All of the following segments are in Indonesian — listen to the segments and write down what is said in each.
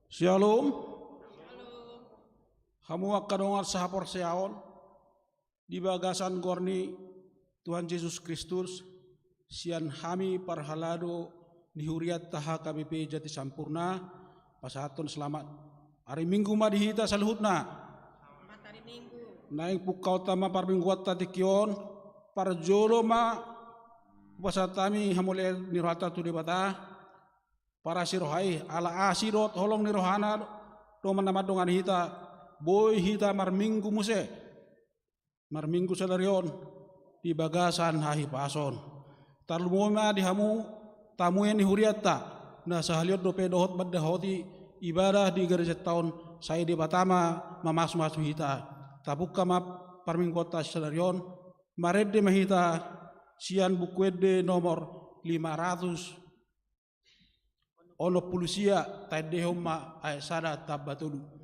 Shalom. Hamuak kadongar sahapor seaon di bagasan gorni Tuhan Yesus Kristus sian hami parhalado nihuriat taha KBP Jati Sampurna pasaton selamat hari Minggu madihita saluhutna hari Minggu naik pukau tama parmingguat tatikion parjolo ma pasatami hamule nirata tu debata para sirohai ala asirot holong nirohana do manama dongan hita boy hita marminggu muse marminggu sadarion di bagasan hahi pason tarlumoma di hamu tamuyen ni huriatta na sahaliot do pedohot badda hoti ibadah di gereja tahun saya di Batama mamas hita tabukka ma parmingkota sadarion maredde mahita sian bukwede nomor 500 ono pulusia tade homma ay sada tabatulu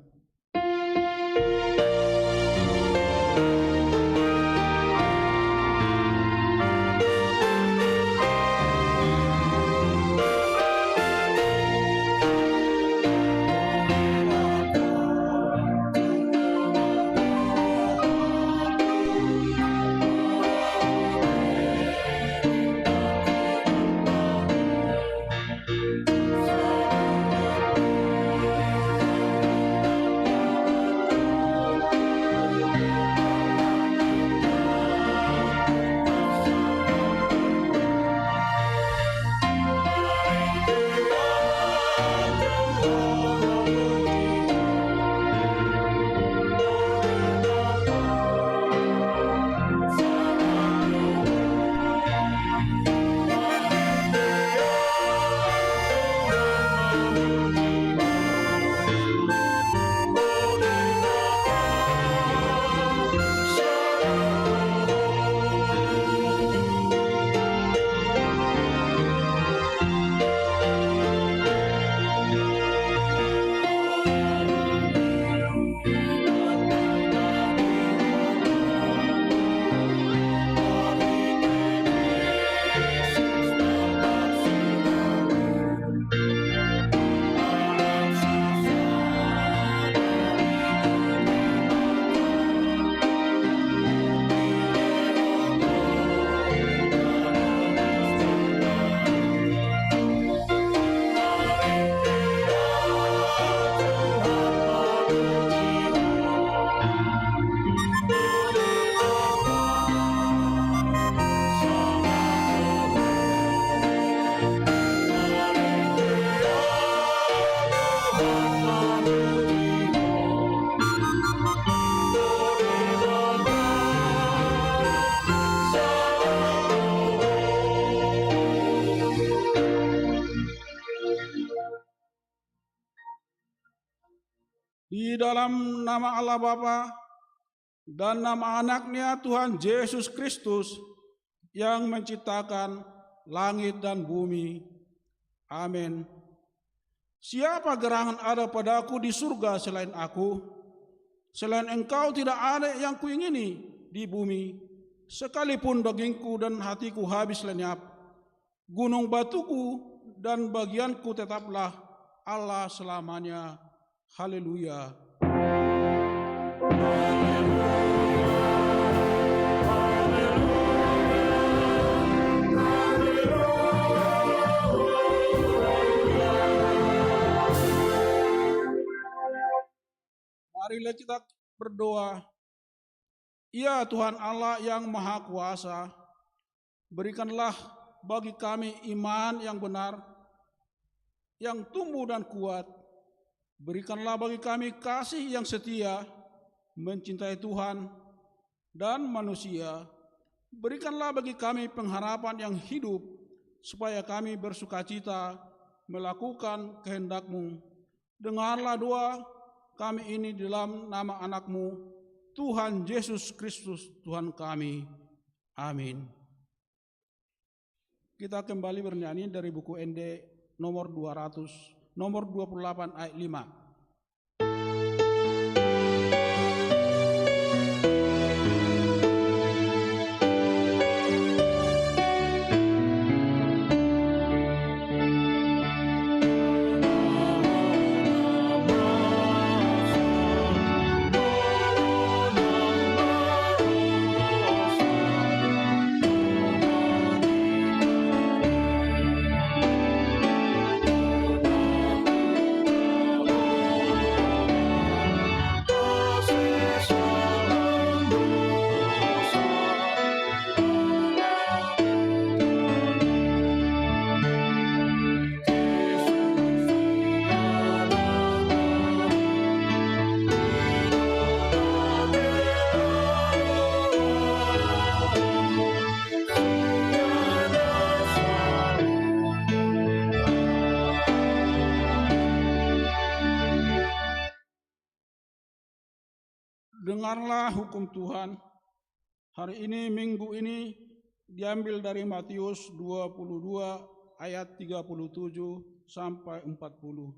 di dalam nama Allah Bapa dan nama anaknya Tuhan Yesus Kristus yang menciptakan langit dan bumi. Amin. Siapa gerangan ada padaku di surga selain aku? Selain engkau tidak ada yang kuingini di bumi. Sekalipun dagingku dan hatiku habis lenyap, gunung batuku dan bagianku tetaplah Allah selamanya. Haleluya. Marilah kita berdoa. Ya Tuhan Allah yang Maha Kuasa, berikanlah bagi kami iman yang benar, yang tumbuh dan kuat. Berikanlah bagi kami kasih yang setia, mencintai Tuhan dan manusia. Berikanlah bagi kami pengharapan yang hidup, supaya kami bersukacita melakukan kehendak-Mu. Dengarlah doa kami ini dalam nama anak-Mu, Tuhan Yesus Kristus, Tuhan kami. Amin. Kita kembali bernyanyi dari buku ND nomor 28 ayat 5. Dengarlah hukum Tuhan. Hari ini, minggu ini, diambil dari Matius 22 ayat 37 sampai 40.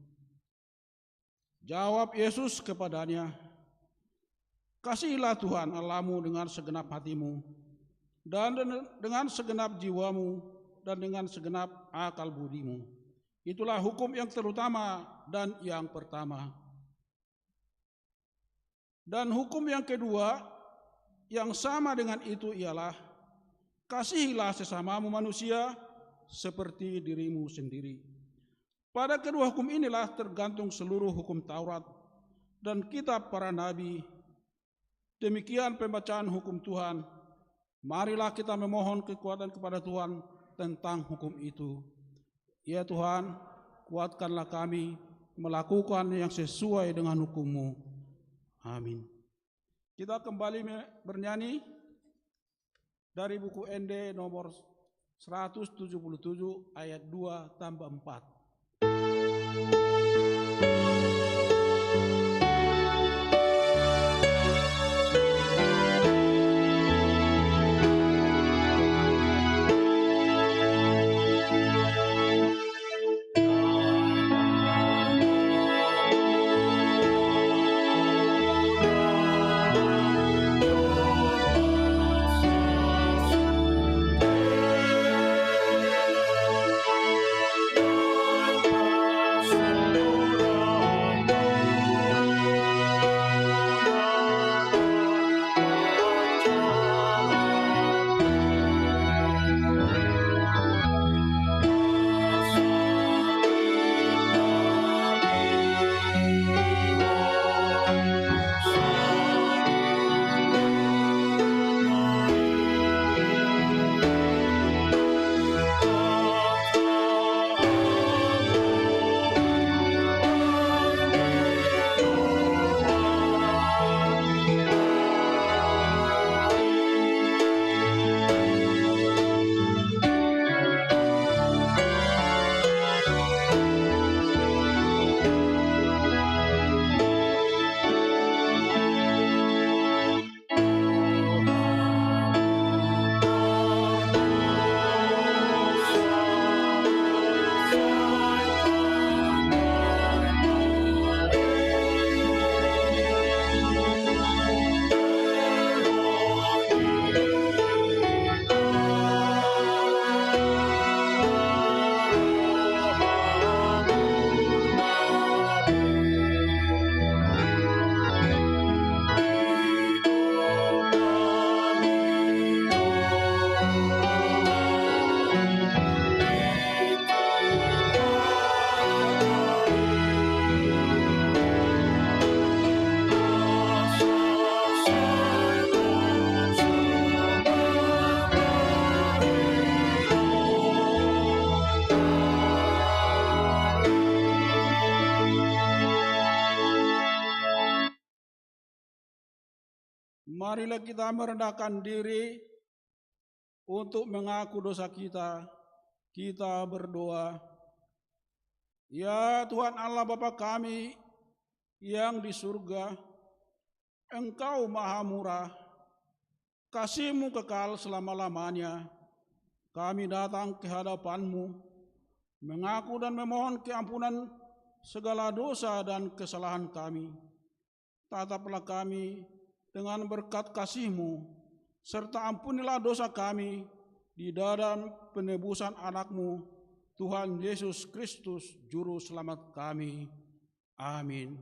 Jawab Yesus kepadanya, kasihilah Tuhan Allahmu dengan segenap hatimu, dan dengan segenap jiwamu, dan dengan segenap akal budimu. Itulah hukum yang terutama dan yang pertama. Dan hukum yang kedua yang sama dengan itu ialah, kasihilah sesamamu manusia seperti dirimu sendiri. Pada kedua hukum inilah tergantung seluruh hukum Taurat dan kitab para nabi. Demikian pembacaan hukum Tuhan. Marilah kita memohon kekuatan kepada Tuhan tentang hukum itu. Ya Tuhan, kuatkanlah kami melakukan yang sesuai dengan hukum-Mu. Amin. Kita kembali bernyanyi dari buku ND nomor 177 ayat 2 tambah 4. Marilah kita merendahkan diri untuk mengaku dosa kita. Kita berdoa. Ya Tuhan Allah Bapa kami yang di surga, Engkau maha murah, kasih-Mu kekal selama-lamanya. Kami datang ke hadapan-Mu, mengaku dan memohon keampunan segala dosa dan kesalahan kami. Tataplah kami dengan berkat kasih-Mu, serta ampunilah dosa kami di dalam penebusan anak-Mu, Tuhan Yesus Kristus, Juru Selamat kami. Amin.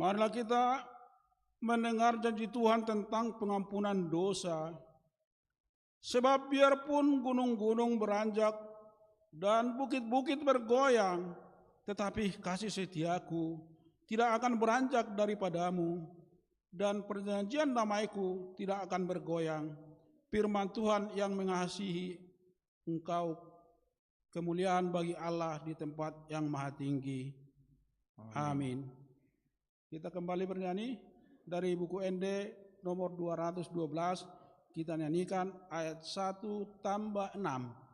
Marilah kita mendengar janji Tuhan tentang pengampunan dosa. Sebab biarpun gunung-gunung beranjak dan bukit-bukit bergoyang, tetapi kasih setiaku tidak akan beranjak daripadamu, dan perjanjian damaiku tidak akan bergoyang. Firman Tuhan yang mengasihi engkau. Kemuliaan bagi Allah di tempat yang maha tinggi. Amin. Kita kembali bernyanyi dari buku ND nomor 212. Kita nyanyikan ayat 1 tambah 6.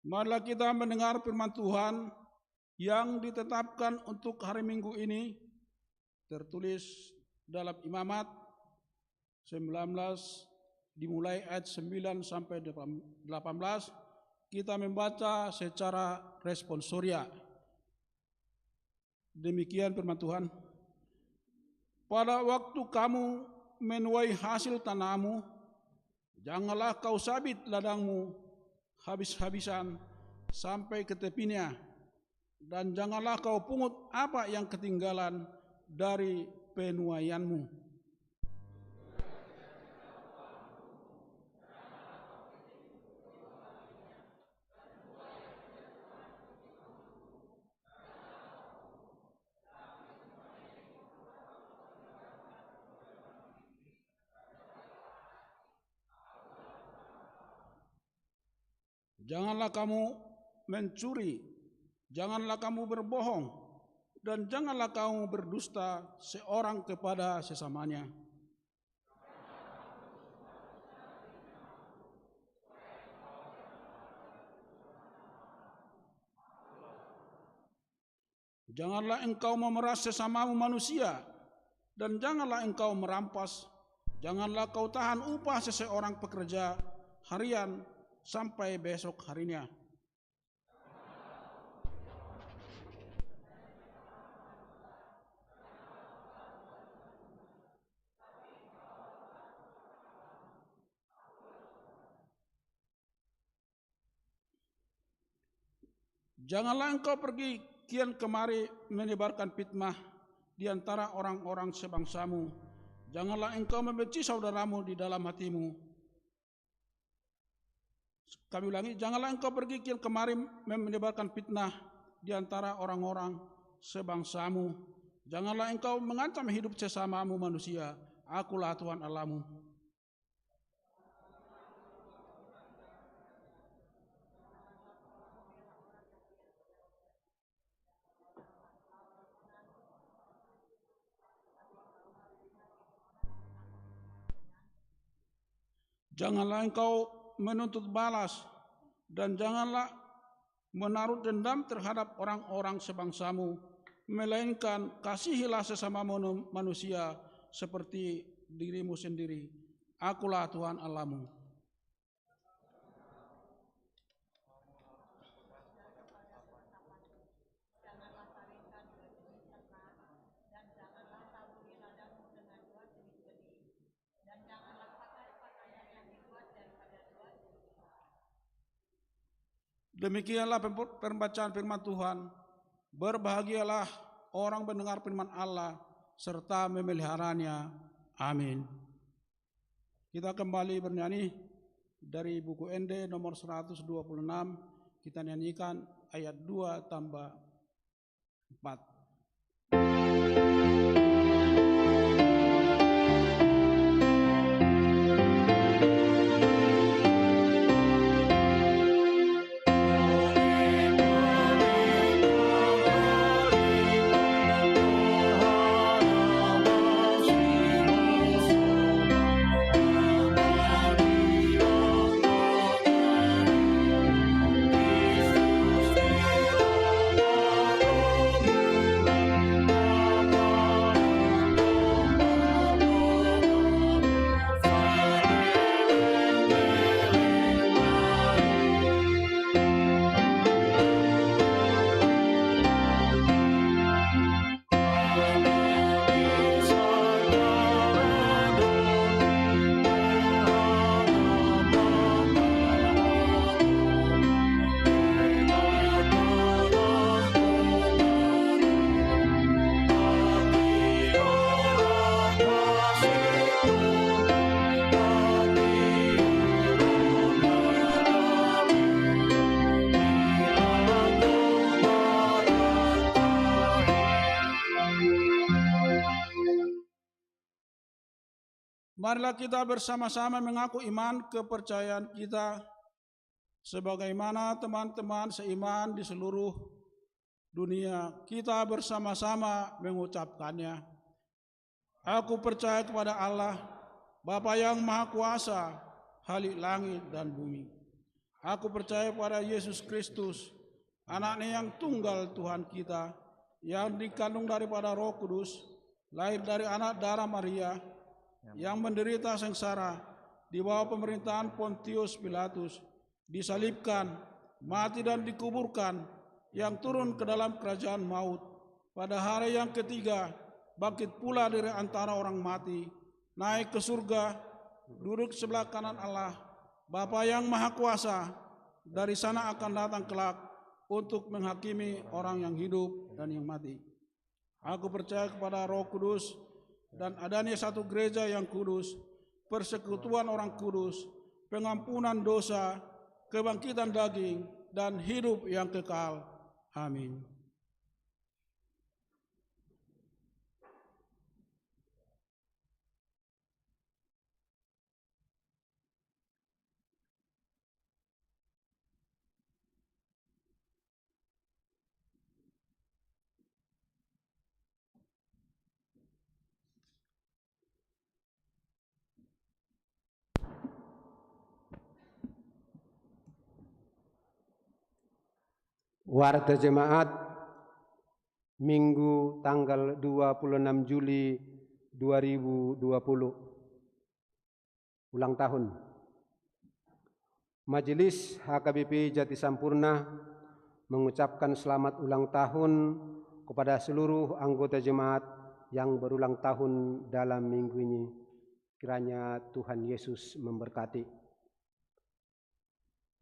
Marilah kita mendengar firman Tuhan yang ditetapkan untuk hari Minggu ini, tertulis dalam Imamat 19 dimulai ayat 9 sampai 18. Kita membaca secara responsoria. Demikian firman Tuhan. Pada waktu kamu menuai hasil tanahmu, janganlah kau sabit ladangmu habis-habisan sampai ke tepinya, dan janganlah kau pungut apa yang ketinggalan dari penuaianmu. Janganlah kamu mencuri, janganlah kamu berbohong, dan janganlah kamu berdusta seorang kepada sesamanya. Janganlah engkau memeras sesamamu manusia, dan janganlah engkau merampas. Janganlah kau tahan upah seseorang pekerja harian sampai besok harinya. Janganlah engkau pergi kian kemari menyebarkan fitnah di antara orang-orang sebangsamu. Janganlah engkau membenci saudaramu di dalam hatimu. Kami ulangi, janganlah engkau pergi kian kemari menyebarkan fitnah di antara orang-orang sebangsamu. Janganlah engkau mengancam hidup sesamamu manusia. Akulah Tuhan Allahmu. Janganlah engkau menuntut balas, dan janganlah menaruh dendam terhadap orang-orang sebangsamu, melainkan kasihilah sesama manusia seperti dirimu sendiri. Akulah Tuhan Allahmu. Demikianlah pembacaan firman Tuhan. Berbahagialah orang mendengar firman Allah serta memeliharanya. Amin. Kita kembali bernyanyi dari buku ND nomor 126. Kita nyanyikan ayat 2 tambah 4. Marilah kita bersama-sama mengaku iman kepercayaan kita sebagaimana teman-teman seiman di seluruh dunia. Kita bersama-sama mengucapkannya. Aku percaya kepada Allah, Bapa yang Maha Kuasa, Khalik langit dan bumi. Aku percaya pada Yesus Kristus, Anaknya yang tunggal Tuhan kita, yang dikandung daripada Roh Kudus, lahir dari anak darah Maria, yang menderita sengsara di bawah pemerintahan Pontius Pilatus, disalibkan, mati dan dikuburkan, yang turun ke dalam kerajaan maut. Pada hari yang ketiga, bangkit pula dari antara orang mati, naik ke surga, duduk sebelah kanan Allah, Bapa yang Maha Kuasa. Dari sana akan datang kelak untuk menghakimi orang yang hidup dan yang mati. Aku percaya kepada Roh Kudus dan adanya satu gereja yang kudus, persekutuan orang kudus, pengampunan dosa, kebangkitan daging, dan hidup yang kekal. Amin. Warta Jemaat Minggu tanggal 26 Juli 2020. Ulang tahun. Majelis HKBP Jati Sampurna mengucapkan selamat ulang tahun kepada seluruh anggota jemaat yang berulang tahun dalam minggu ini. Kiranya Tuhan Yesus memberkati.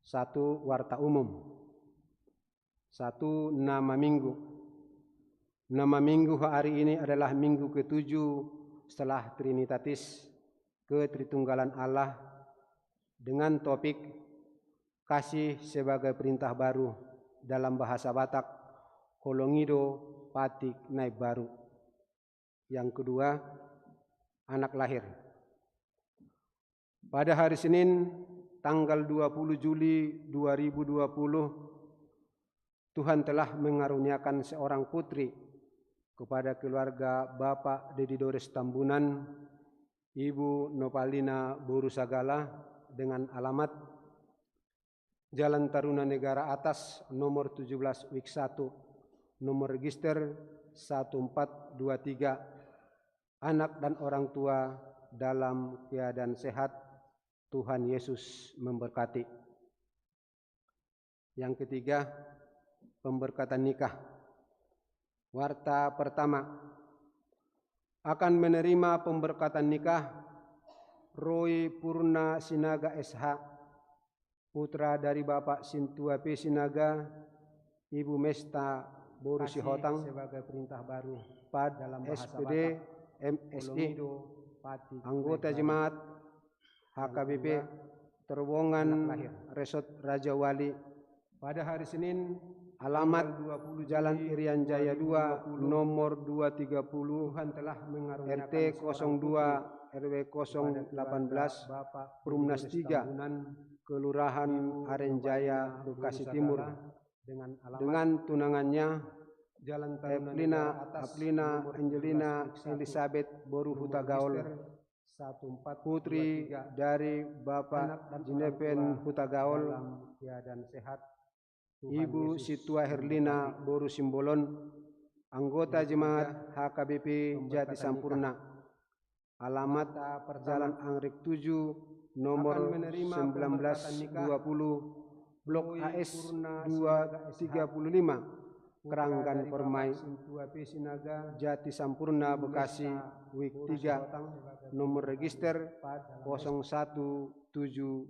1. Warta umum. 1. Nama minggu. Nama minggu hari ini adalah minggu ke-7 setelah Trinitatis, Ketritunggalan Allah, dengan topik kasih sebagai perintah baru dalam bahasa Batak, Kolongido Patik Naib Baru. Yang kedua, anak lahir. Pada hari Senin tanggal 20 Juli 2020, Tuhan telah mengaruniakan seorang putri kepada keluarga Bapak Dedi Dores Tambunan, Ibu Nopalina Borusagala, dengan alamat Jalan Taruna Negara Atas nomor 17 Wik 1, nomor register 1423, anak dan orang tua dalam keadaan sehat. Tuhan Yesus memberkati. Yang ketiga, pemberkatan nikah. Warta pertama, akan menerima pemberkatan nikah Roy Purna Sinaga SH, putra dari Bapak Sintua P. Sinaga, Ibu Mesta Boru Sihotang sebagai perintah baru dalam SPD MSI, anggota jemaat HKBP Terowongan Resort Raja Wali pada hari Senin, alamat 20 Jalan Irian Jaya 2 nomor 230 telah RT 02 RW 018 Perumnas 3 Kelurahan Arenjaya Bekasi Timur dengan tunangannya Evelina Aplina Angelina Elizabeth Boru Hutagaol, putri dari Bapak Jinepen Hutagaol, Ibu Situa Herlina Boru Simbolon, anggota jemaat HKBP Jati Sampurna, alamat Jalan Anggrek 7 nomor 1920 Blok AS 235 Keranggan Permai Jati Sampurna Bekasi Wik 3 nomor register 0172.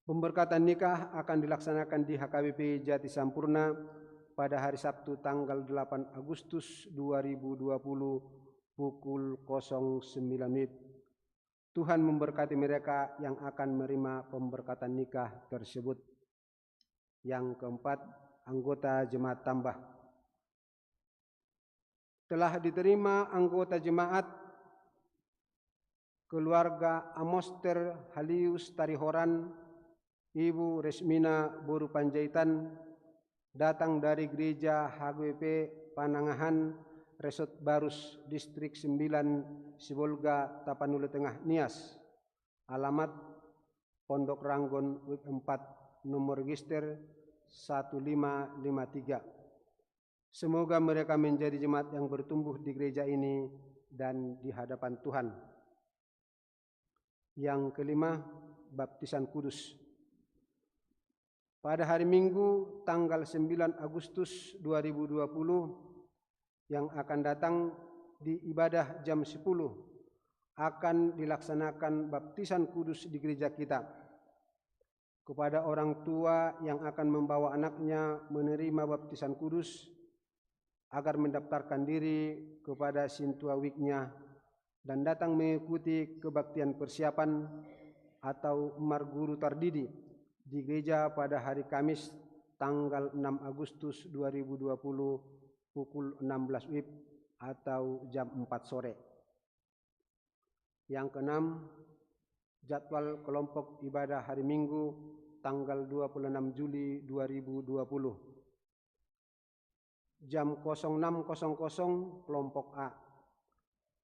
Pemberkatan nikah akan dilaksanakan di HKBP Jati Sampurna pada hari Sabtu tanggal 8 Agustus 2020 pukul 09 WIB. Tuhan memberkati mereka yang akan menerima pemberkatan nikah tersebut. Yang keempat, anggota jemaat tambah. Telah diterima anggota jemaat keluarga Amoster Halius Tarihoran, Ibu Resmina Boru Panjaitan, datang dari gereja HKBP Panangahan, Resort Barus, Distrik 9, Sibolga, Tapanuli Tengah, Nias. Alamat Pondok Ranggon, Wik 4, nomor register 1553. Semoga mereka menjadi jemaat yang bertumbuh di gereja ini dan di hadapan Tuhan. Yang kelima, baptisan kudus. Pada hari Minggu tanggal 9 Agustus 2020 yang akan datang di ibadah jam 10 akan dilaksanakan baptisan kudus di gereja kita. Kepada orang tua yang akan membawa anaknya menerima baptisan kudus agar mendaftarkan diri kepada Sintua Wiknya dan datang mengikuti kebaktian persiapan atau marguru tardidi di gereja pada hari Kamis tanggal 6 Agustus 2020 pukul 16 WIB atau jam 4 sore. Yang keenam, jadwal kelompok ibadah hari Minggu tanggal 26 Juli 2020. Jam 06.00 kelompok A.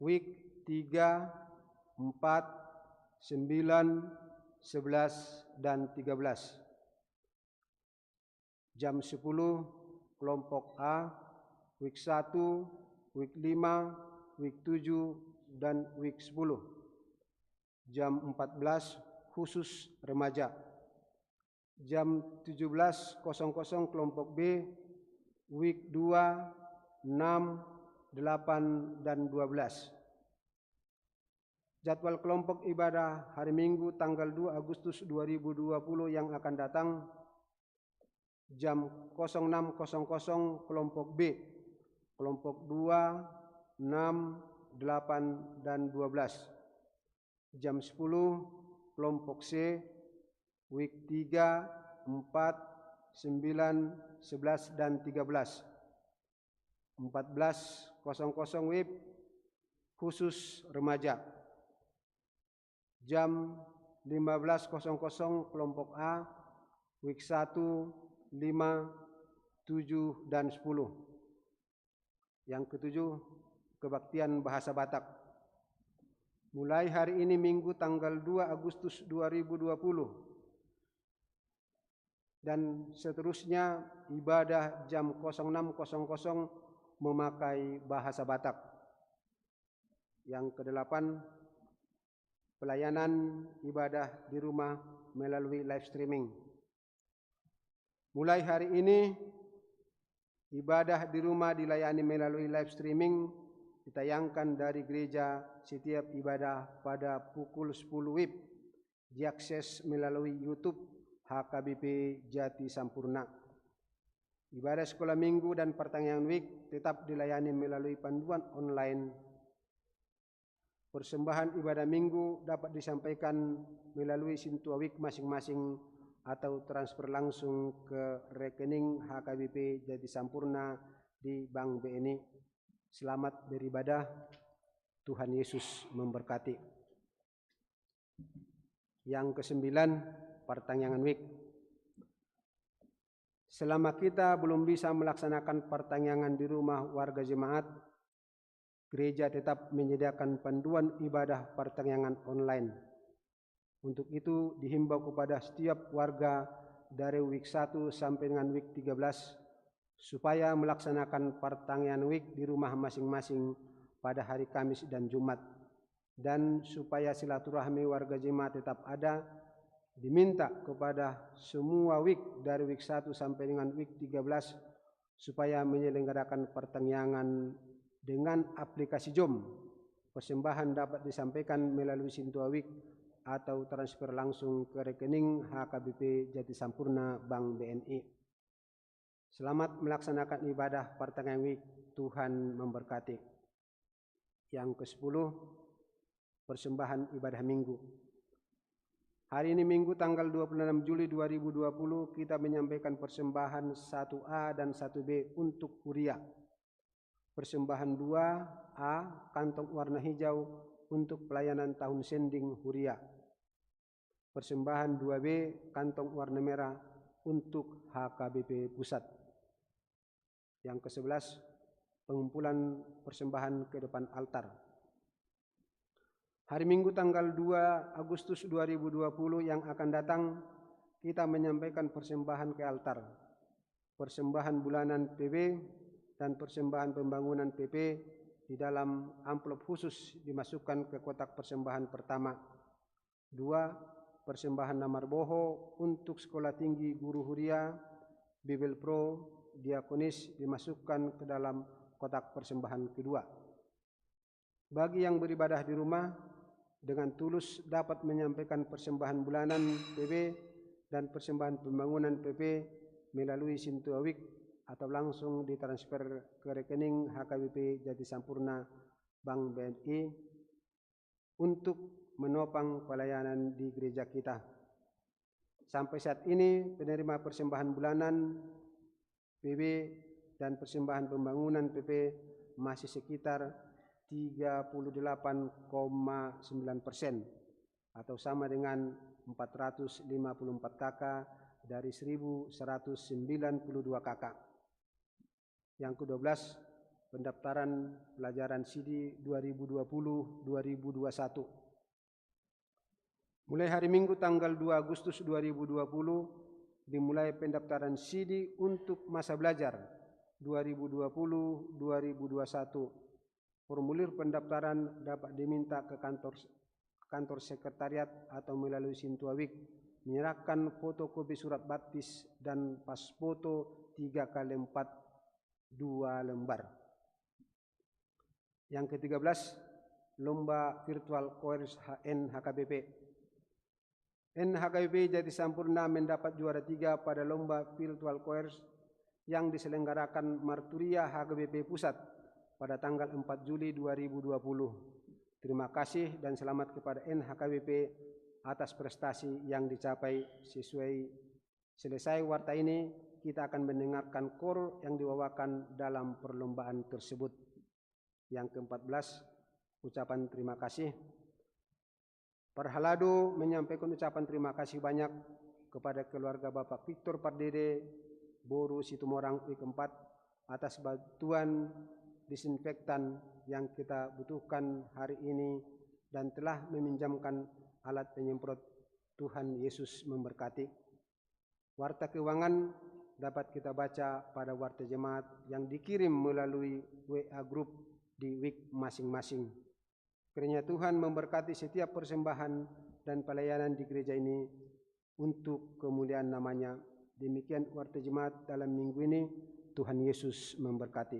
Week 3, 4, 9, 11, dan 13. Jam 10 kelompok A, week 1, week 5, week 7, dan week 10. Jam 14 khusus remaja. Jam 17.00 kelompok B, week 2, 6, 8, dan 12. Jadwal kelompok ibadah hari Minggu tanggal 2 Agustus 2020 yang akan datang: jam 06.00 kelompok B, kelompok 2, 6, 8, dan 12. Jam 10 kelompok C, week 3, 4, 9, 11, dan 13. 14.00 WIB khusus remaja. Jam 15.00 kelompok A, week 1, 5, 7, dan 10. Yang ketujuh, kebaktian bahasa Batak. Mulai hari ini Minggu tanggal 2 Agustus 2020 dan seterusnya ibadah jam 06.00 memakai bahasa Batak. Yang kedelapan, pelayanan ibadah di rumah melalui live streaming. Mulai hari ini, ibadah di rumah dilayani melalui live streaming, ditayangkan dari gereja setiap ibadah pada pukul 10 WIB diakses melalui YouTube HKBP Jati Sampurna. Ibadah sekolah minggu dan pertengahan week tetap dilayani melalui panduan online. Persembahan ibadah minggu dapat disampaikan melalui Sintua Week masing-masing atau transfer langsung ke rekening HKBP Jati Sampurna di Bank BNI. Selamat beribadah. Tuhan Yesus memberkati. Yang kesembilan, pertengahan week. Selama kita belum bisa melaksanakan pertanyaan di rumah warga jemaat, gereja tetap menyediakan panduan ibadah pertanyaan online. Untuk itu dihimbau kepada setiap warga dari week 1 sampai dengan week 13 supaya melaksanakan pertanyaan week di rumah masing-masing pada hari Kamis dan Jumat, dan supaya silaturahmi warga jemaat tetap ada. Diminta kepada semua week dari week 1 sampai dengan week 13 supaya menyelenggarakan pertanyaan dengan aplikasi Zoom. Persembahan dapat disampaikan melalui Sintua Week atau transfer langsung ke rekening HKBP Jati Sampurna Bank BNI. Selamat melaksanakan ibadah pertengahan week. Tuhan memberkati. Yang ke-10, persembahan ibadah minggu. Hari ini Minggu tanggal 26 Juli 2020 kita menyampaikan persembahan 1A dan 1B untuk Huria. Persembahan 2A kantong warna hijau untuk pelayanan tahun sending Huria. Persembahan 2B kantong warna merah untuk HKBP Pusat. Yang ke-11, pengumpulan persembahan ke depan altar. Hari Minggu tanggal 2 Agustus 2020 yang akan datang, kita menyampaikan persembahan ke altar. Persembahan bulanan PB dan persembahan pembangunan PP di dalam amplop khusus dimasukkan ke kotak persembahan pertama. 2. Persembahan Namar Boho untuk Sekolah Tinggi Guru Huria, Bibel Pro, Diakonis dimasukkan ke dalam kotak persembahan kedua. Bagi yang beribadah di rumah, dengan tulus dapat menyampaikan persembahan bulanan PB dan persembahan pembangunan PP melalui Sintua Week atau langsung ditransfer ke rekening HKBP Jati Sampurna Bank BNI untuk menopang pelayanan di gereja kita. Sampai saat ini penerima persembahan bulanan PB dan persembahan pembangunan PP masih sekitar 38,9% atau sama dengan 454 KK dari 1192 KK. Yang ke-12, pendaftaran pelajaran CD 2020-2021. Mulai hari Minggu tanggal 2 Agustus 2020 dimulai pendaftaran CD untuk masa belajar 2020-2021. Formulir pendaftaran dapat diminta ke kantor sekretariat atau melalui Sintua Week. Menyerahkan fotokopi surat baptis dan pas foto 3x4 2 lembar. Yang ke-13, lomba virtual course NHKBP. NHKBP Jati Sampurna mendapat juara 3 pada lomba virtual course yang diselenggarakan Marturia HKBP Pusat pada tanggal 4 Juli 2020. Terima kasih dan selamat kepada NHKBP atas prestasi yang dicapai. Selesai warta ini, kita akan mendengarkan kor yang dibawakan dalam perlombaan tersebut. Yang ke-14, ucapan terima kasih. Parhalado menyampaikan ucapan terima kasih banyak kepada keluarga Bapak Victor Pardede, Boru Situmorang Week 4 atas bantuan disinfektan yang kita butuhkan hari ini dan telah meminjamkan alat penyemprot. Tuhan Yesus memberkati. Warta keuangan dapat kita baca pada warta jemaat yang dikirim melalui WA Group di week masing-masing. Kiranya Tuhan memberkati setiap persembahan dan pelayanan di gereja ini untuk kemuliaan namanya. Demikian warta jemaat dalam minggu ini. Tuhan Yesus memberkati.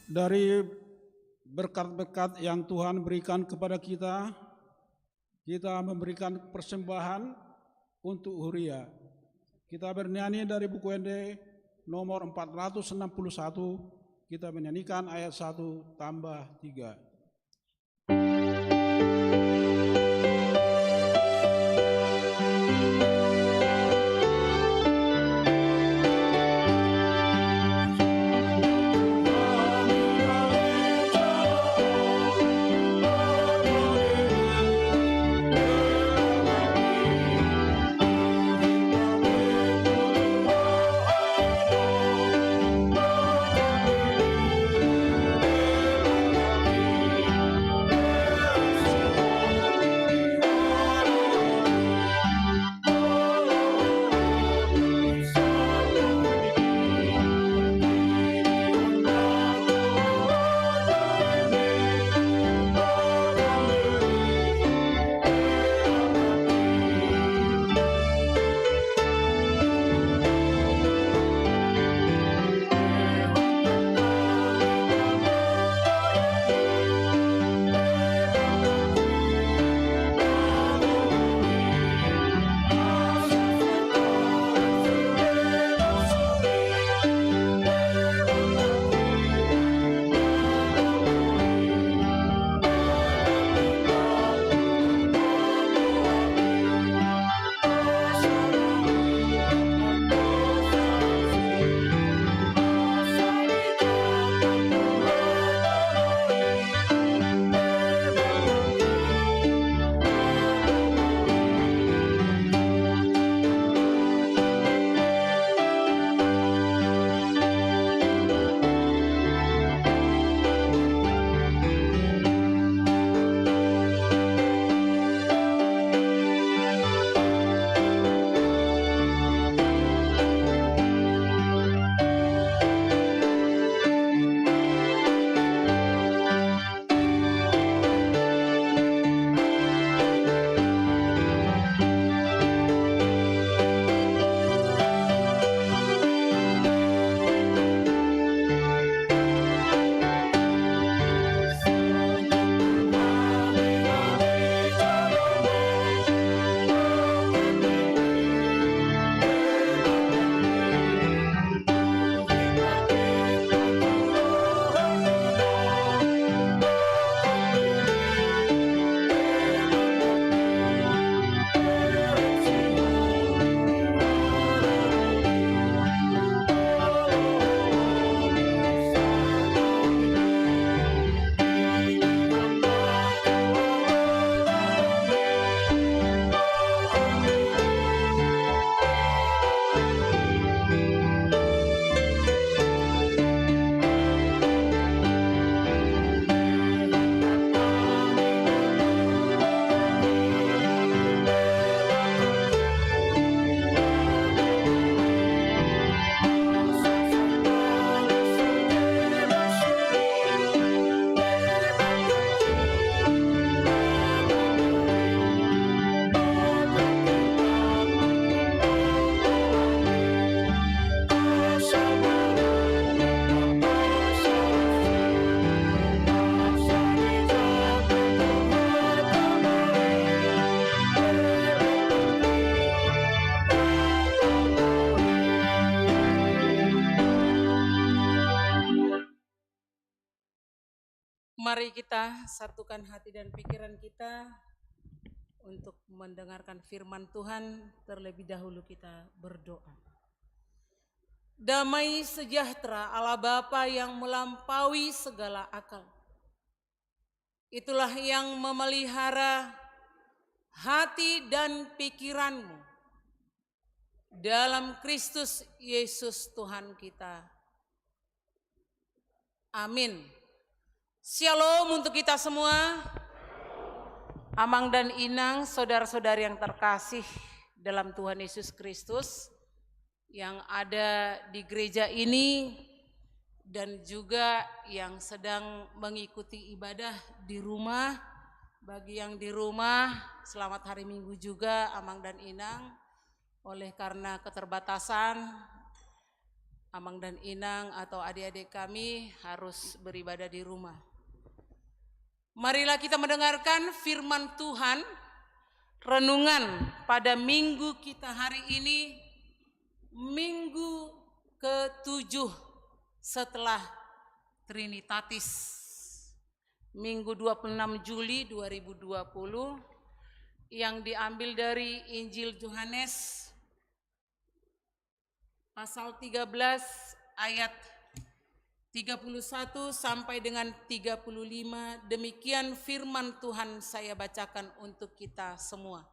Dari berkat-berkat yang Tuhan berikan kepada kita, kita memberikan persembahan untuk Huria. Kita bernyanyi dari buku ND nomor 461, kita menyanyikan ayat 1 tambah 3. Mari kita satukan hati dan pikiran kita untuk mendengarkan firman Tuhan. Terlebih dahulu kita berdoa. Damai sejahtera Allah Bapa yang melampaui segala akal, itulah yang memelihara hati dan pikiranmu dalam Kristus Yesus Tuhan kita. Amin. Shalom untuk kita semua. Amang dan Inang, saudara-saudari yang terkasih dalam Tuhan Yesus Kristus yang ada di gereja ini dan juga yang sedang mengikuti ibadah di rumah. Bagi yang di rumah, selamat hari Minggu juga Amang dan Inang. Oleh karena keterbatasan, Amang dan Inang atau adik-adik kami harus beribadah di rumah. Marilah kita mendengarkan firman Tuhan, renungan pada minggu kita hari ini, minggu ke-7 setelah Trinitatis, minggu 26 Juli 2020, yang diambil dari Injil Yohanes pasal 13 ayat 31 sampai dengan 35. Demikian firman Tuhan saya bacakan untuk kita semua.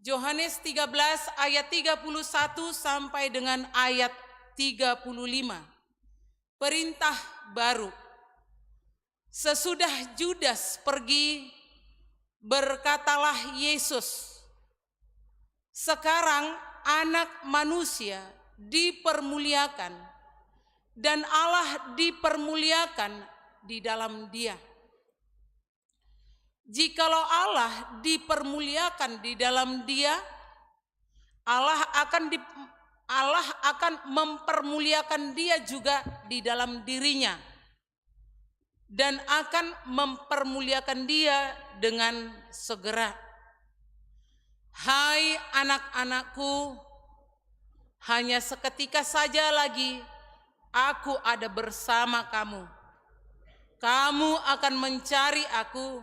Yohanes 13 ayat 31 sampai dengan ayat 35. Perintah baru. Sesudah Judas pergi, berkatalah Yesus, sekarang Anak Manusia dipermuliakan dan Allah dipermuliakan di dalam Dia. Jikalau Allah dipermuliakan di dalam Dia, Allah akan mempermuliakan Dia juga di dalam dirinya dan akan mempermuliakan Dia dengan segera. Hai anak-anakku, hanya seketika saja lagi aku ada bersama kamu. Kamu akan mencari aku,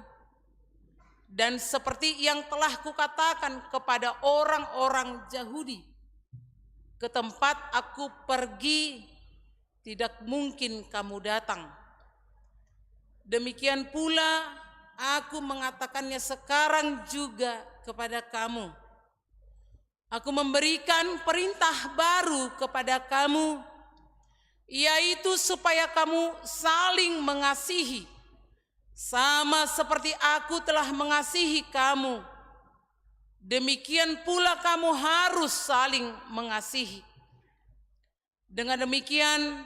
dan seperti yang telah kukatakan kepada orang-orang Yahudi, ke tempat aku pergi tidak mungkin kamu datang. Demikian pula aku mengatakannya sekarang juga kepada kamu. Aku memberikan perintah baru kepada kamu, yaitu supaya kamu saling mengasihi, sama seperti aku telah mengasihi kamu. Demikian pula kamu harus saling mengasihi. Dengan demikian,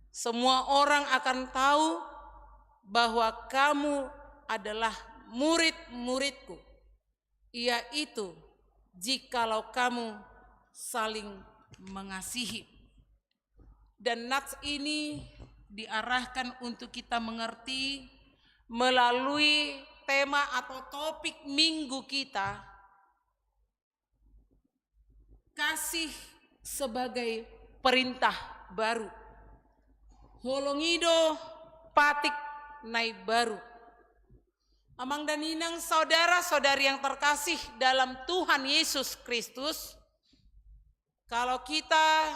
semua orang akan tahu bahwa kamu adalah murid-muridku, yaitu jikalau kamu saling mengasihi. Dan nats ini diarahkan untuk kita mengerti melalui tema atau topik minggu kita, kasih sebagai perintah baru. Holongido patik nai baru. Amang dan Inang, saudara-saudari yang terkasih dalam Tuhan Yesus Kristus, kalau kita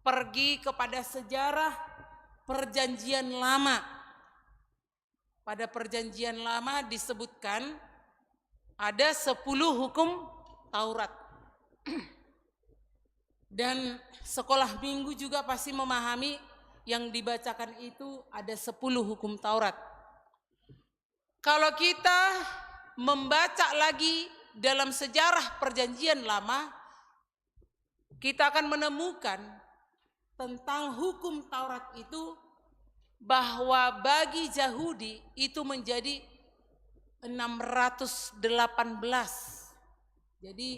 pergi kepada sejarah Perjanjian Lama, pada Perjanjian Lama disebutkan ada 10 hukum Taurat. Dan sekolah minggu juga pasti memahami yang dibacakan itu ada 10 hukum Taurat. Kalau kita membaca lagi dalam sejarah Perjanjian Lama, kita akan menemukan tentang hukum Taurat itu bahwa bagi Yahudi itu menjadi 618. Jadi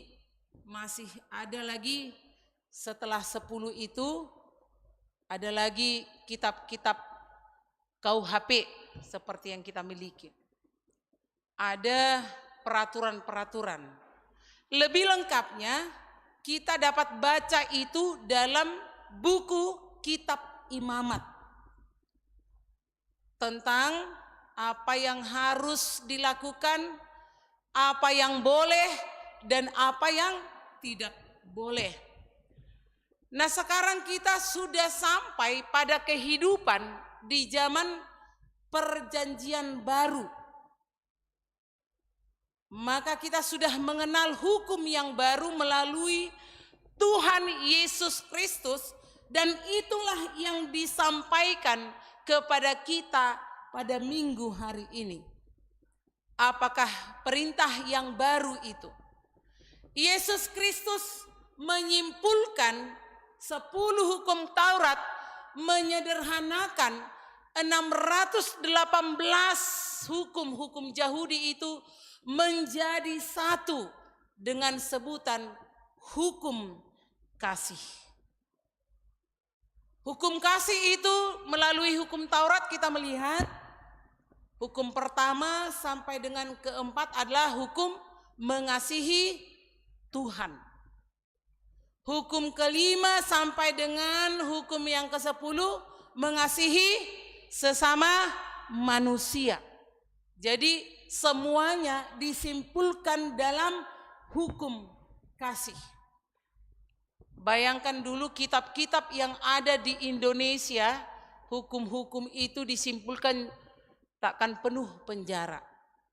masih ada lagi setelah 10 itu, ada lagi kitab-kitab KUHP seperti yang kita miliki. Ada peraturan-peraturan. Lebih lengkapnya kita dapat baca itu dalam buku kitab Imamat. tentang apa yang harus dilakukan, apa yang boleh dan apa yang tidak boleh. Nah, sekarang kita sudah sampai pada kehidupan di zaman perjanjian baru. Maka kita sudah mengenal hukum yang baru melalui Tuhan Yesus Kristus, dan itulah yang disampaikan kepada kita pada minggu hari ini. Apakah perintah yang baru itu? Yesus Kristus menyimpulkan 10 hukum Taurat, menyederhanakan 618 hukum-hukum Yahudi itu menjadi satu dengan sebutan hukum kasih. Hukum kasih itu melalui hukum Taurat kita melihat hukum pertama sampai dengan keempat adalah hukum mengasihi Tuhan. Hukum kelima sampai dengan hukum yang ke-10 mengasihi sesama manusia. Jadi semuanya disimpulkan dalam hukum kasih. Bayangkan dulu kitab-kitab yang ada di Indonesia, hukum-hukum itu disimpulkan takkan penuh penjara.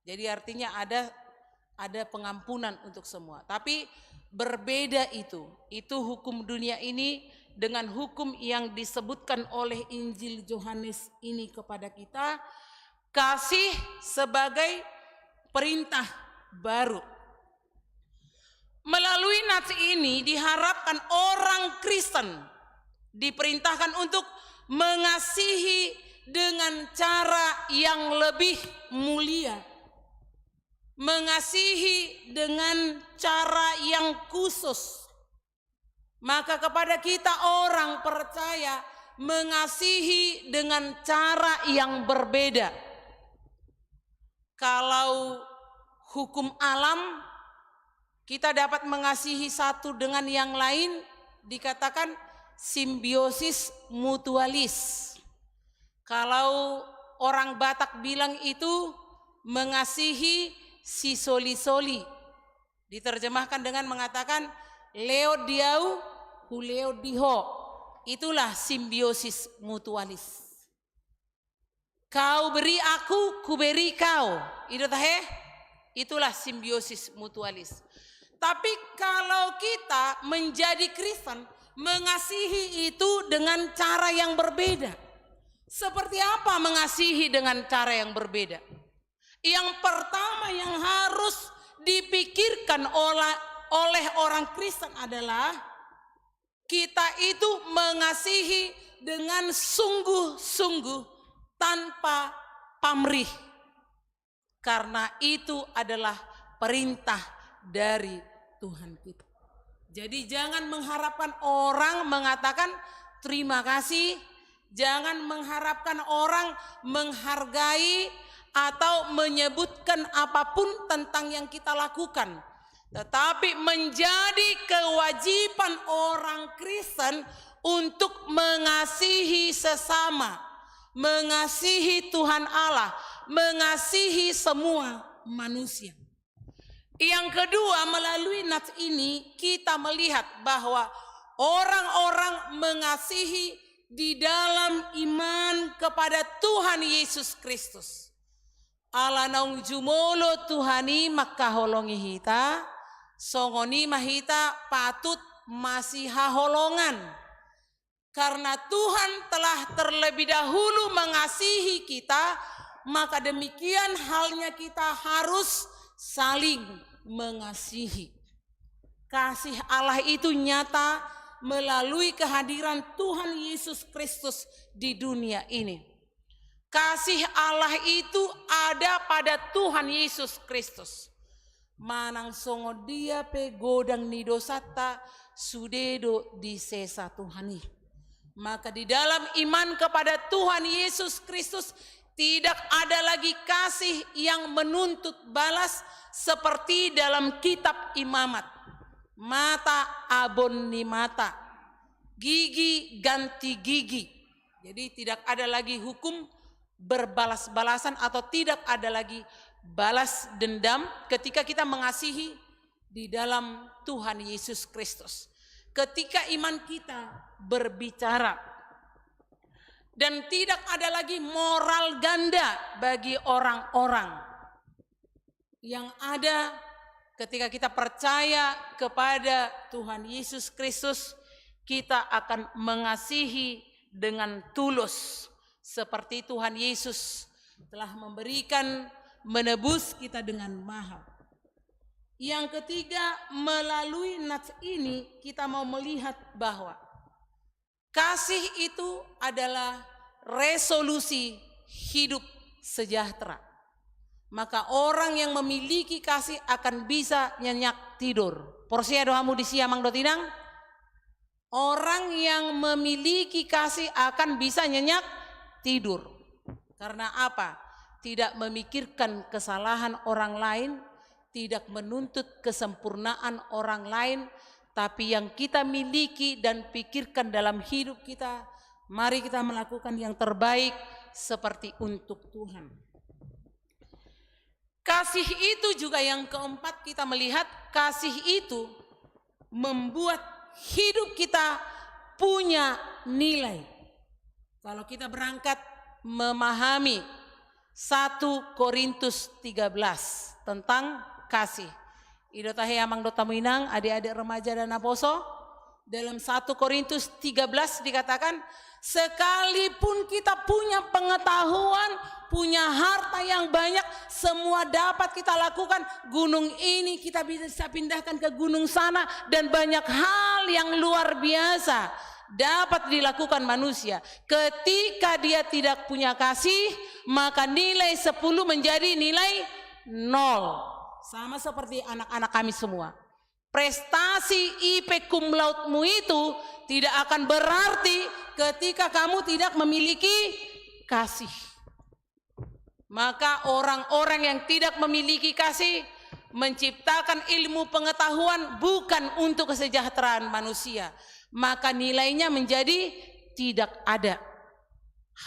Jadi artinya ada pengampunan untuk semua. Tapi berbeda itu hukum dunia ini dengan hukum yang disebutkan oleh Injil Yohanes ini kepada kita, kasih sebagai perintah baru. Melalui nats ini diharapkan orang Kristen diperintahkan untuk mengasihi dengan cara yang lebih mulia, mengasihi dengan cara yang khusus. Maka kepada kita orang percaya mengasihi dengan cara yang berbeda. Kalau hukum alam kita dapat mengasihi satu dengan yang lain, dikatakan simbiosis mutualis. Kalau orang Batak bilang itu mengasihi si soli-soli, diterjemahkan dengan mengatakan leo diau huleo diho. Itulah simbiosis mutualis. Kau beri aku, ku beri kau. Itulah simbiosis mutualis. Tapi kalau kita menjadi Kristen, mengasihi itu dengan cara yang berbeda. Seperti apa mengasihi dengan cara yang berbeda? Yang pertama yang harus dipikirkan oleh orang Kristen adalah kita itu mengasihi dengan sungguh-sungguh tanpa pamrih. Karena itu adalah perintah dari Tuhan kita. Jadi jangan mengharapkan orang mengatakan terima kasih, jangan mengharapkan orang menghargai atau menyebutkan apapun tentang yang kita lakukan. Tetapi menjadi kewajiban orang Kristen untuk mengasihi sesama, mengasihi Tuhan Allah, mengasihi semua manusia. Yang kedua, melalui nats ini kita melihat bahwa orang-orang mengasihi di dalam iman kepada Tuhan Yesus Kristus. Ala naung jumolo Tuhani makaholongi hita, songoni mahita patut masih haholongan. Karena Tuhan telah terlebih dahulu mengasihi kita, maka demikian halnya kita harus saling mengasihi. Kasih Allah itu nyata melalui kehadiran Tuhan Yesus Kristus di dunia ini. Kasih Allah itu ada pada Tuhan Yesus Kristus. Manang songo dia pe godang ni dosata sudedo di sesa Tuhani. Maka di dalam iman kepada Tuhan Yesus Kristus tidak ada lagi kasih yang menuntut balas seperti dalam kitab Imamat. Mata abon ni mata, gigi ganti gigi. Jadi tidak ada lagi hukum berbalas-balasan atau tidak ada lagi balas dendam ketika kita mengasihi di dalam Tuhan Yesus Kristus. Ketika iman kita berbicara dan tidak ada lagi moral ganda bagi orang-orang yang ada ketika kita percaya kepada Tuhan Yesus Kristus, kita akan mengasihi dengan tulus seperti Tuhan Yesus telah menebus kita dengan mahal. Yang ketiga, melalui nats ini kita mau melihat bahwa kasih itu adalah resolusi hidup sejahtera. Maka orang yang memiliki kasih akan bisa nyenyak tidur. Porsia doamu di siang dotinang. Orang yang memiliki kasih akan bisa nyenyak tidur. Karena apa? Tidak memikirkan kesalahan orang lain, tidak menuntut kesempurnaan orang lain, tapi yang kita miliki dan pikirkan dalam hidup kita, mari kita melakukan yang terbaik seperti untuk Tuhan. Kasih itu juga yang keempat, kita melihat kasih itu membuat hidup kita punya nilai. Kalau kita berangkat memahami 1 Korintus 13 tentang kasih. Idotahe amang dotaminang, adik-adik remaja dan aposo, dalam 1 Korintus 13 dikatakan, sekalipun kita punya pengetahuan, punya harta yang banyak, semua dapat kita lakukan. Gunung ini kita bisa pindahkan ke gunung sana, dan banyak hal yang luar biasa dapat dilakukan manusia. Ketika dia tidak punya kasih, maka nilai 10 menjadi nilai 0. Sama seperti anak-anak kami semua. Prestasi IP cum laude-mu itu tidak akan berarti ketika kamu tidak memiliki kasih. Maka orang-orang yang tidak memiliki kasih menciptakan ilmu pengetahuan bukan untuk kesejahteraan manusia. Maka nilainya menjadi tidak ada.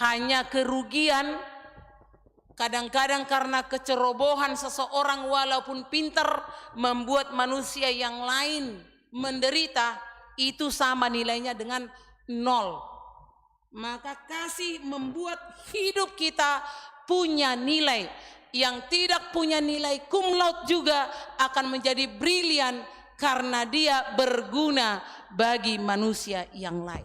Hanya kerugian. Kadang-kadang karena kecerobohan seseorang walaupun pintar membuat manusia yang lain menderita, itu sama nilainya dengan 0. Maka kasih membuat hidup kita punya nilai. Yang tidak punya nilai cum laude juga akan menjadi brilian karena dia berguna bagi manusia yang lain.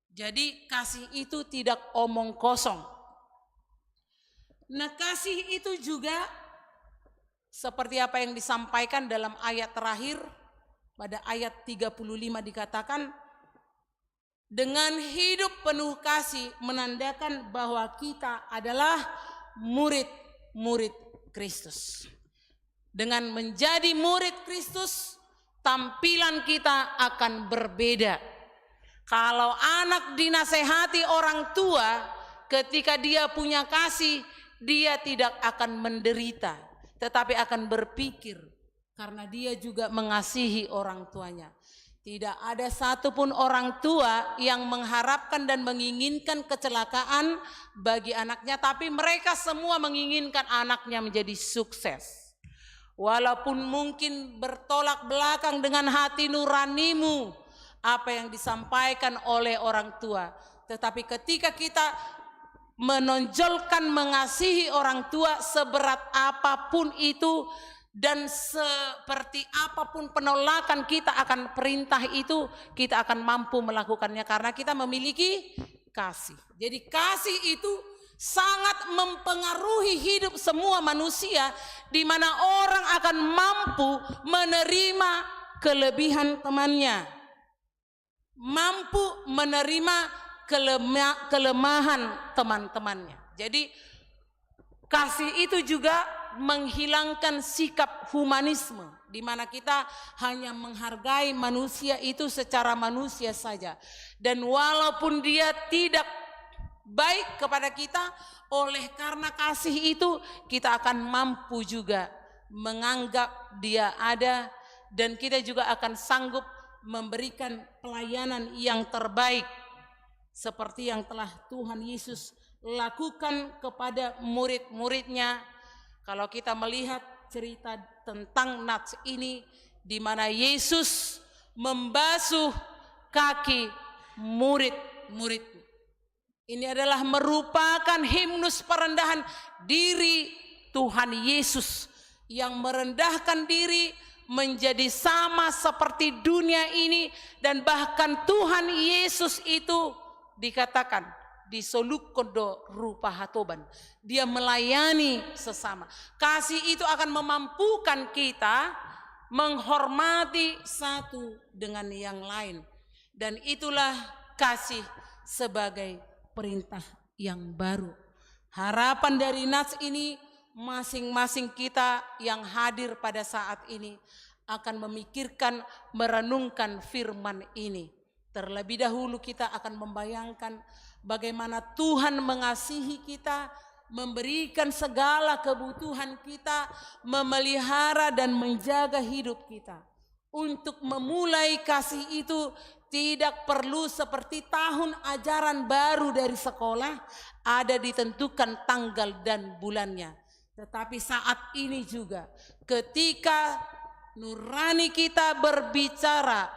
Jadi kasih itu tidak omong kosong. Nah, kasih itu juga seperti apa yang disampaikan dalam ayat terakhir, pada ayat 35 dikatakan, dengan hidup penuh kasih menandakan bahwa kita adalah murid-murid Kristus. Dengan menjadi murid Kristus, tampilan kita akan berbeda. Kalau anak dinasehati orang tua, ketika dia punya kasih, dia tidak akan menderita, tetapi akan berpikir karena dia juga mengasihi orang tuanya. Tidak ada satupun orang tua yang mengharapkan dan menginginkan kecelakaan bagi anaknya, tapi mereka semua menginginkan anaknya menjadi sukses. Walaupun mungkin bertolak belakang dengan hati nuranimu apa yang disampaikan oleh orang tua, tetapi ketika kita menonjolkan mengasihi orang tua seberat apapun itu, dan seperti apapun penolakan kita akan perintah itu, kita akan mampu melakukannya karena kita memiliki kasih. Jadi kasih itu sangat mempengaruhi hidup semua manusia, di mana orang akan mampu menerima kelebihan temannya, mampu menerima kelemahan teman-temannya. Jadi kasih itu juga menghilangkan sikap humanisme, di mana kita hanya menghargai manusia itu secara manusia saja, dan walaupun dia tidak baik kepada kita, oleh karena kasih itu kita akan mampu juga menganggap dia ada, dan kita juga akan sanggup memberikan pelayanan yang terbaik seperti yang telah Tuhan Yesus lakukan kepada murid-muridnya. Kalau kita melihat cerita tentang Nats ini, di mana Yesus membasuh kaki murid-murid. Ini adalah merupakan himnus perendahan diri Tuhan Yesus yang merendahkan diri menjadi sama seperti dunia ini, dan bahkan Tuhan Yesus itu dikatakan disoluk kodo rupa hatoban. Dia melayani sesama. Kasih itu akan memampukan kita menghormati satu dengan yang lain. Dan itulah kasih sebagai perintah yang baru. Harapan dari Nats ini, masing-masing kita yang hadir pada saat ini akan memikirkan, merenungkan firman ini. Terlebih dahulu kita akan membayangkan bagaimana Tuhan mengasihi kita, memberikan segala kebutuhan kita, memelihara dan menjaga hidup kita. Untuk memulai kasih itu tidak perlu seperti tahun ajaran baru dari sekolah, ada ditentukan tanggal dan bulannya. Tetapi saat ini juga ketika nurani kita berbicara,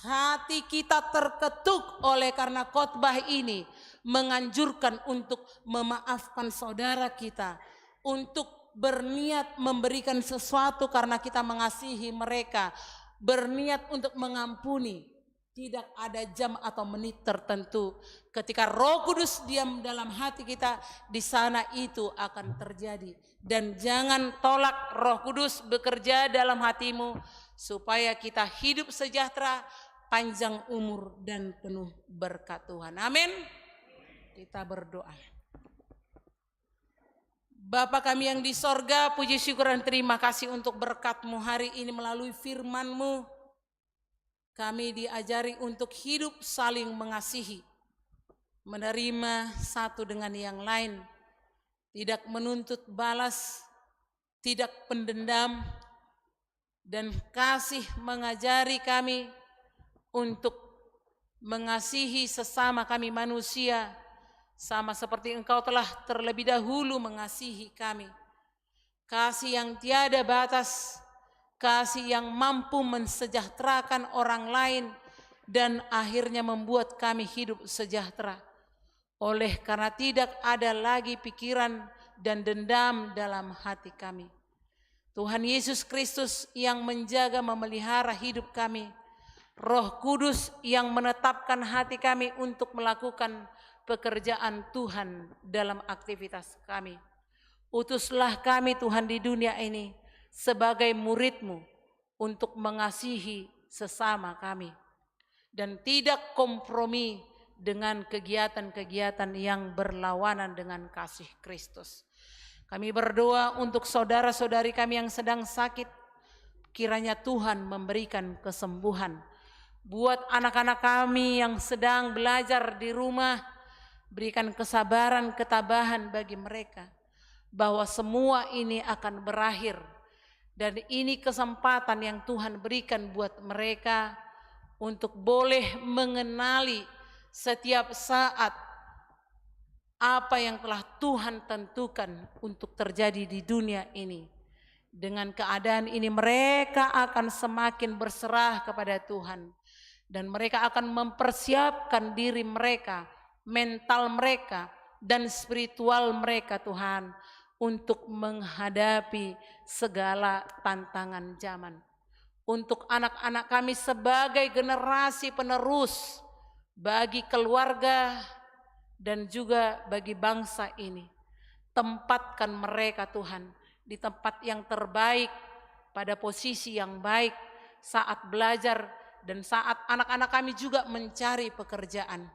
hati kita terketuk oleh karena khotbah ini menganjurkan untuk memaafkan saudara kita, untuk berniat memberikan sesuatu karena kita mengasihi mereka, berniat untuk mengampuni. Tidak ada jam atau menit tertentu. Ketika Roh Kudus diam dalam hati kita, di sana itu akan terjadi. Dan jangan tolak Roh Kudus bekerja dalam hatimu supaya kita hidup sejahtera, panjang umur dan penuh berkat Tuhan. Amin. Kita berdoa. Bapa kami yang di sorga, puji syukur dan terima kasih untuk berkat-Mu hari ini melalui firman-Mu. Kami diajari untuk hidup saling mengasihi, menerima satu dengan yang lain, tidak menuntut balas, tidak pendendam, dan kasih mengajari kami untuk mengasihi sesama kami manusia, sama seperti Engkau telah terlebih dahulu mengasihi kami. Kasih yang tiada batas, kasih yang mampu mensejahterakan orang lain, dan akhirnya membuat kami hidup sejahtera. Oleh karena tidak ada lagi pikiran dan dendam dalam hati kami. Tuhan Yesus Kristus yang menjaga memelihara hidup kami, Roh Kudus yang menetapkan hati kami untuk melakukan pekerjaan Tuhan dalam aktivitas kami. Utuslah kami Tuhan di dunia ini sebagai murid-Mu untuk mengasihi sesama kami dan tidak kompromi dengan kegiatan-kegiatan yang berlawanan dengan kasih Kristus. Kami berdoa untuk saudara-saudari kami yang sedang sakit, kiranya Tuhan memberikan kesembuhan. Buat anak-anak kami yang sedang belajar di rumah, berikan kesabaran, ketabahan bagi mereka, bahwa semua ini akan berakhir. Dan ini kesempatan yang Tuhan berikan buat mereka untuk boleh mengenali setiap saat apa yang telah Tuhan tentukan untuk terjadi di dunia ini. Dengan keadaan ini mereka akan semakin berserah kepada Tuhan. Dan mereka akan mempersiapkan diri mereka, mental mereka, dan spiritual mereka Tuhan, untuk menghadapi segala tantangan zaman. Untuk anak-anak kami sebagai generasi penerus bagi keluarga dan juga bagi bangsa ini. Tempatkan mereka Tuhan di tempat yang terbaik, pada posisi yang baik saat belajar dan saat anak-anak kami juga mencari pekerjaan.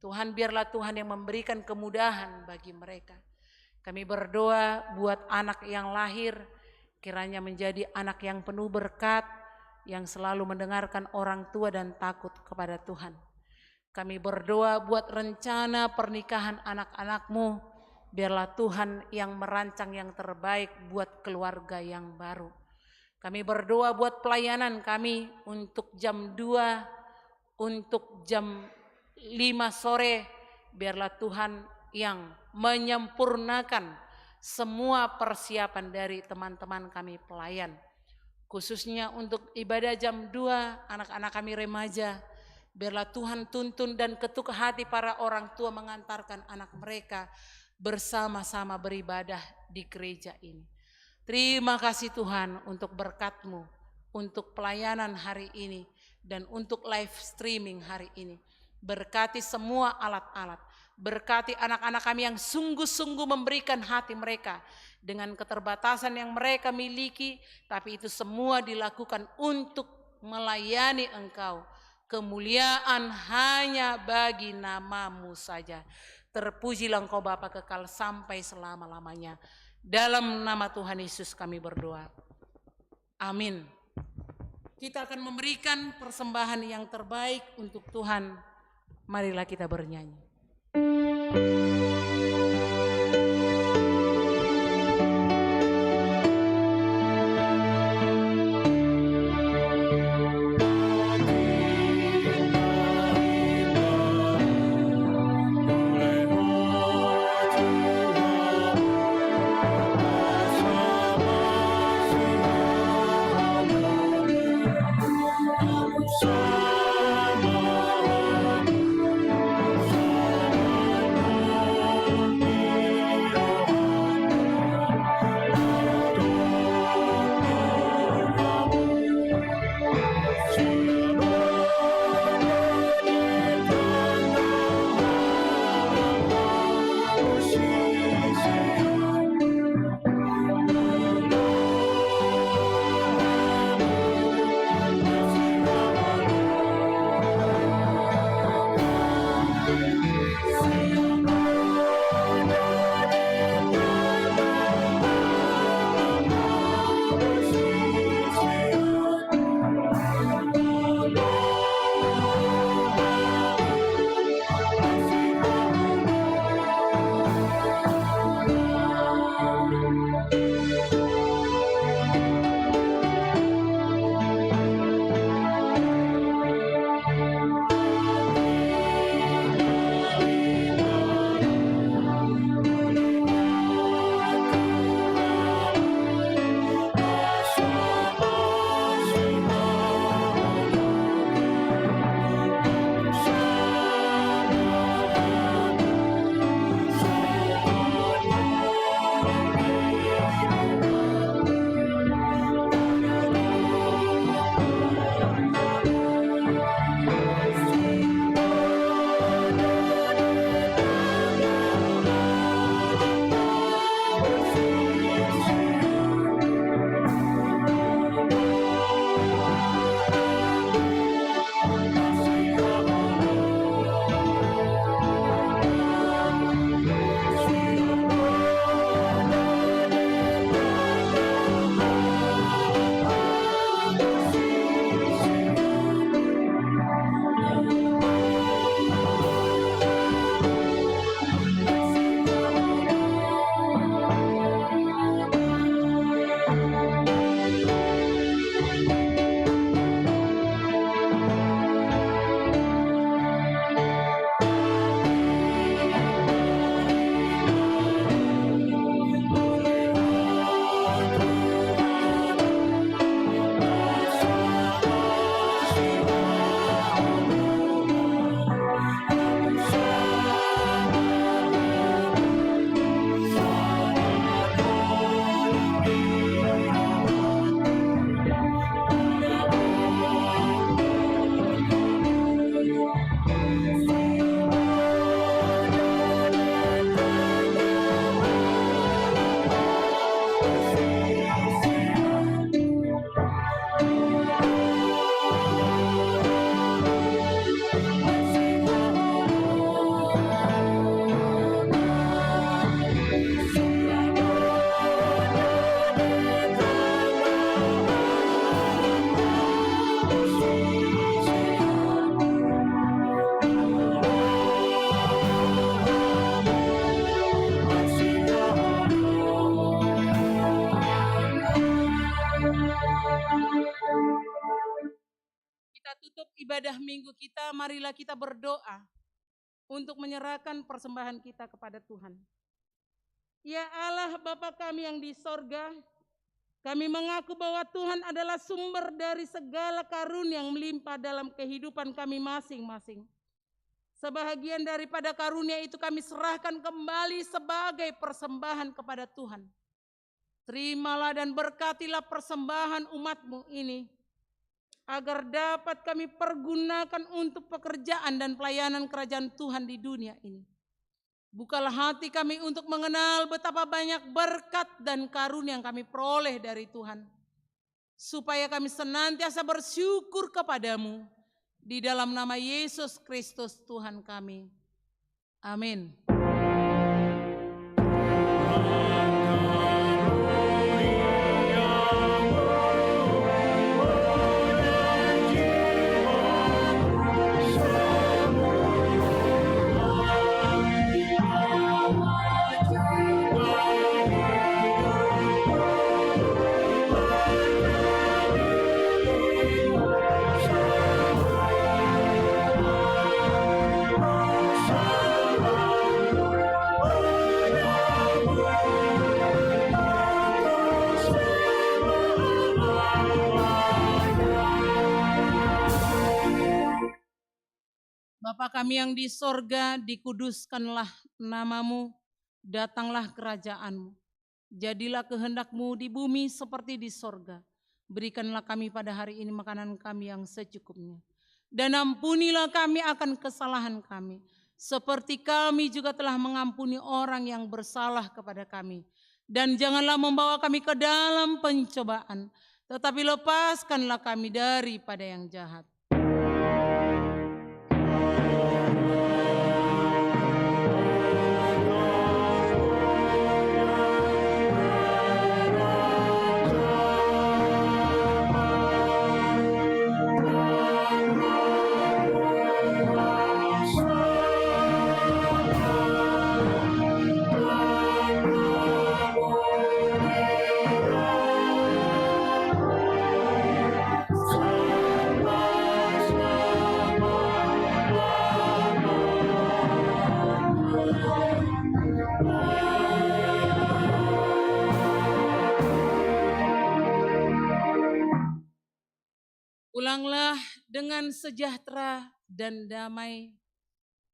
Tuhan, biarlah Tuhan yang memberikan kemudahan bagi mereka. Kami berdoa buat anak yang lahir, kiranya menjadi anak yang penuh berkat, yang selalu mendengarkan orang tua dan takut kepada Tuhan. Kami berdoa buat rencana pernikahan anak-anak-Mu, biarlah Tuhan yang merancang yang terbaik buat keluarga yang baru. Kami berdoa buat pelayanan kami untuk jam 2, untuk jam 5 sore, biarlah Tuhan yang menyempurnakan semua persiapan dari teman-teman kami pelayan. Khususnya untuk ibadah jam 2 anak-anak kami remaja. Biarlah Tuhan tuntun dan ketuk hati para orang tua mengantarkan anak mereka bersama-sama beribadah di gereja ini. Terima kasih Tuhan untuk berkat-Mu, untuk pelayanan hari ini, dan untuk live streaming hari ini. Berkati semua alat-alat, berkati anak-anak kami yang sungguh-sungguh memberikan hati mereka dengan keterbatasan yang mereka miliki, tapi itu semua dilakukan untuk melayani Engkau. Kemuliaan hanya bagi nama-Mu saja. Terpujilah Engkau Bapa kekal sampai selama-lamanya. Dalam nama Tuhan Yesus kami berdoa. Amin. Kita akan memberikan persembahan yang terbaik untuk Tuhan. Marilah kita bernyanyi. Kita tutup ibadah minggu kita, marilah kita berdoa. untuk menyerahkan persembahan kita kepada Tuhan. Ya Allah Bapa kami yang di sorga, kami mengaku bahwa Tuhan adalah sumber dari segala karunia yang melimpah dalam kehidupan kami masing-masing. Sebahagian daripada karunia itu kami serahkan kembali sebagai persembahan kepada Tuhan. Terimalah dan berkatilah persembahan umat-Mu ini, agar dapat kami pergunakan untuk pekerjaan dan pelayanan kerajaan Tuhan di dunia ini. Bukalah hati kami untuk mengenal betapa banyak berkat dan karunia yang kami peroleh dari Tuhan, supaya kami senantiasa bersyukur kepadamu, di dalam nama Yesus Kristus Tuhan kami. Amin. Bapa kami yang di sorga, dikuduskanlah namamu, datanglah kerajaanmu. Jadilah kehendak-Mu di bumi seperti di sorga. Berikanlah kami pada hari ini makanan kami yang secukupnya. Dan ampunilah kami akan kesalahan kami, seperti kami juga telah mengampuni orang yang bersalah kepada kami. Dan janganlah membawa kami ke dalam pencobaan, tetapi lepaskanlah kami daripada yang jahat. Pulanglah dengan sejahtera dan damai,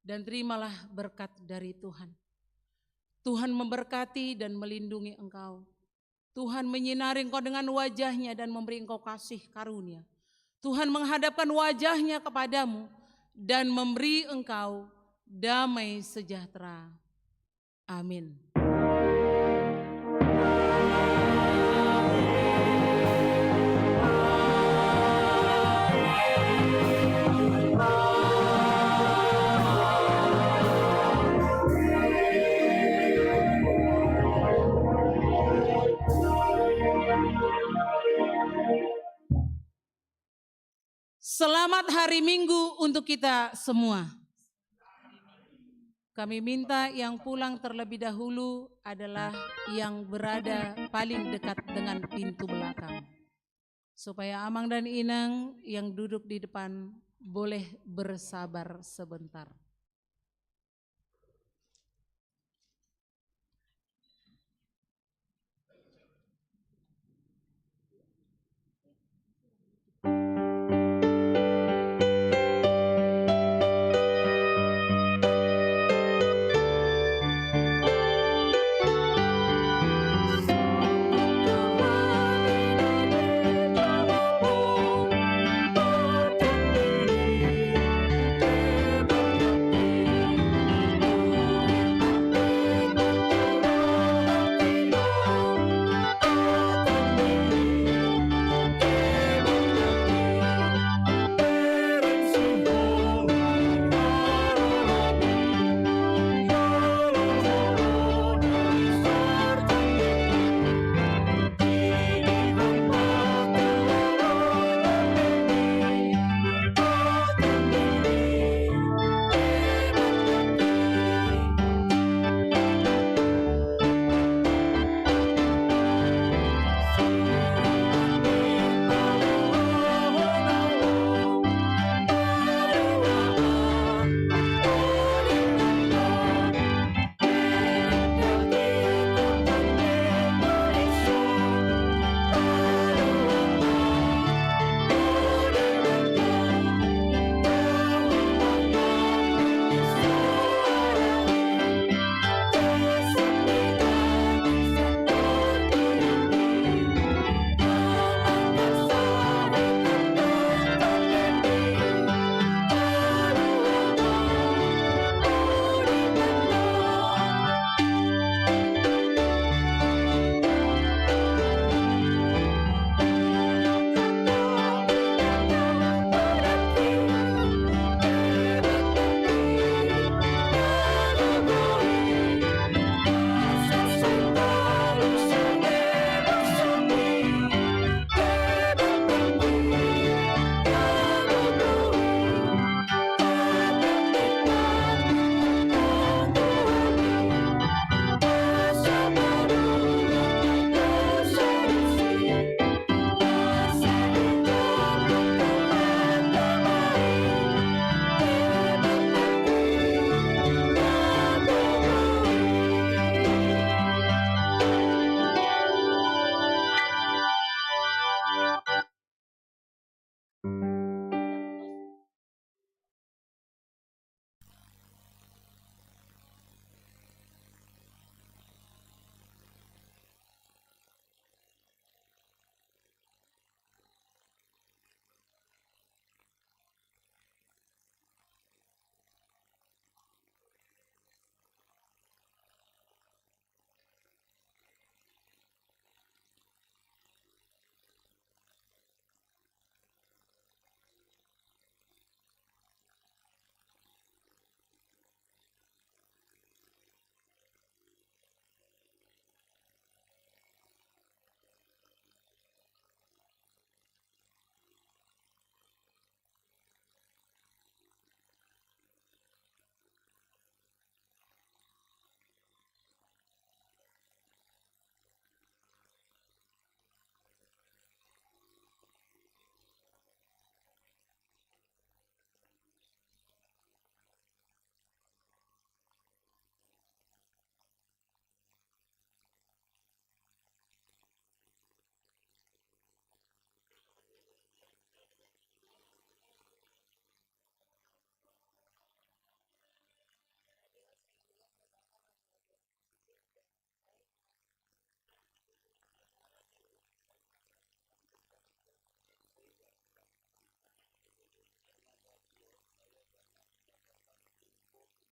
dan terimalah berkat dari Tuhan. Tuhan memberkati dan melindungi engkau. Tuhan menyinari engkau dengan wajah-Nya dan memberi engkau kasih karunia. Tuhan menghadapkan wajah-Nya kepadamu dan memberi engkau damai sejahtera. Amin. Selamat hari Minggu untuk kita semua. Kami minta yang pulang terlebih dahulu adalah yang berada paling dekat dengan pintu belakang. Supaya Amang dan Inang yang duduk di depan boleh bersabar sebentar.